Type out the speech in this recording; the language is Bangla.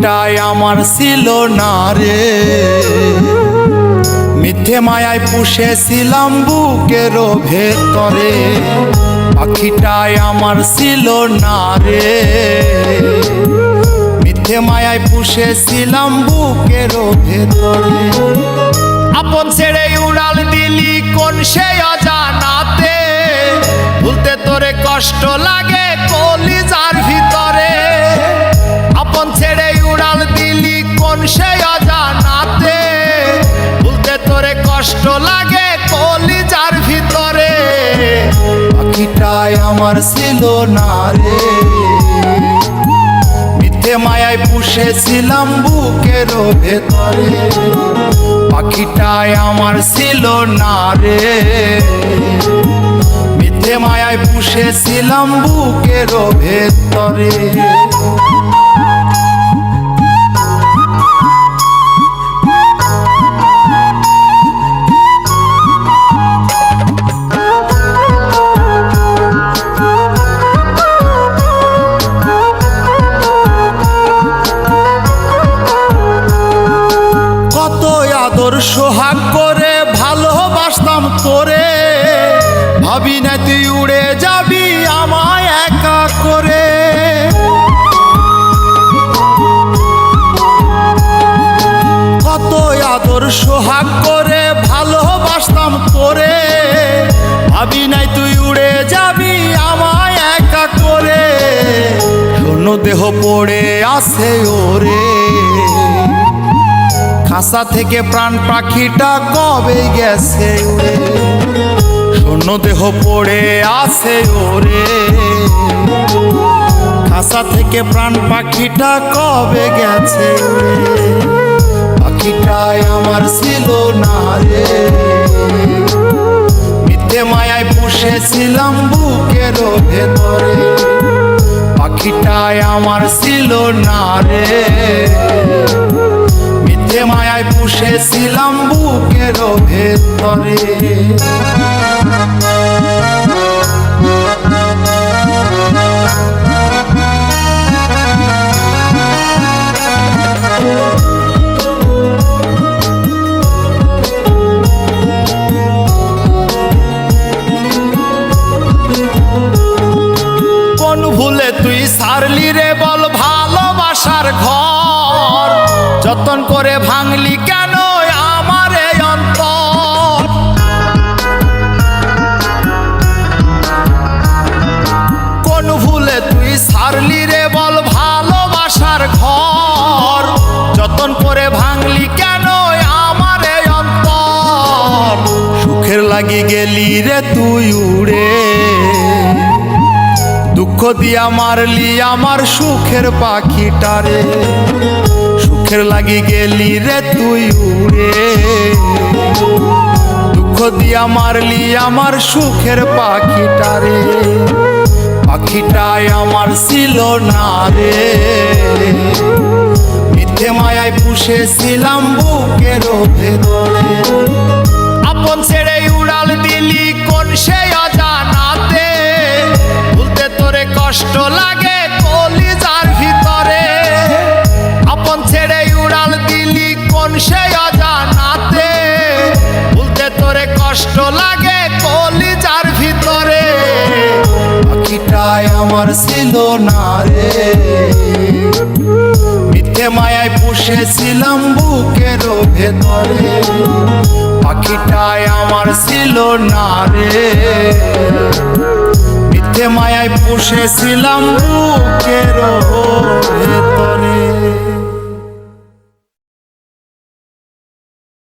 পাখিটাই আমার ছিল না রে, মিথ্যে মায়ায় পুষেছিলাম বুকের ভেতরে। পাখিটাই আমার ছিল না রে, মিথ্যে মায়ায় পুষেছিলাম বুকের ভেতরে। আপন ছেড়ে উড়াল দিলি কোন সে অজানাতে, ভুলতে তোরে কষ্ট লাগে কলিজার ভিতরে। আপন ছেড়ে উড়াল দিলি কোন সে অজানাতে, ভুলতে তোরে কষ্ট লাগে কলিজার ভিতরে। পাখিটাই আমার ছিল না রে, মিথ্যে মায়ায় পুষেছিলাম বুকের ভেতরে। পাখিটাই আমার ছিল না রে, মিথ্যে মায়ায় পুষেছিলাম বুকের ভেতরে। সোহাগ করে ভালোবাসতাম তোরে, ভাবি না তুই উড়ে যাবি আমায় একা করে। কত আদর সোহাগ করে ভালোবাসতাম তোরে, ভাবি নাই তুই উড়ে যাবি আমায় একা করে। শূন্য দেহ পড়ে আছে ওরে, খাঁচা থেকে প্রাণ পাখিটা কবে গেছে উড়ে। শূন্য দেহ পড়ে আছে ওরে, খাঁচা থেকে প্রাণ পাখিটা কবে গেছে উড়ে। পাখিটাই আমার ছিল না রে, মিথ্যে মায়ায় পুষেছিলাম বুকের ভেতরে। পাখিটাই আমার ছিল না রে, মিথ্যে মায়ায় পুষেছিলাম বুকের ভেতরে। কোন ভুলে তুই সারলি রে বল ভালোবাসার ঘর, যতন করে ভাঙলি কেন আমার এই অন্তর। কোন ভুলে তুই সারলি রে বল ভালোবাসার ঘর, যতন করে ভাঙলি কেন আমার এই অন্তর। সুখের লাগি গেলি রে তুই উড়ে, দুঃখ দিয়া মারলি আমার সুখের পাখিটারে। সুখের লাগি গেলি রে তুই উড়ে, দুঃখ দিয়া মারলি আমার সুখের পাখিটারে। পাখিটাই আমার ছিল না রে, মিথ্যে মায়ায় পুষেছিলাম বুকের ভেতরে। আপন ছেড়ে উড়াল দিলি কোন সে অজানাতে, ভুলতে তোরে কষ্ট লাগে কলিজার ভিতরে। আপন ছেড়ে উড়াল দিলি কোন সে অজানাতে, ভুলতে তোরে কষ্ট লাগে কলিজার ভিতরে। পাখিটাই আমার ছিল না রে, মিথ্যে মায়ায় পুষেছিলাম বুকের ভেতরে। পাখিটাই আমার ছিল না রে, মিথ্যে মায়ায় পুষেছিলাম বুকের ভেতরে।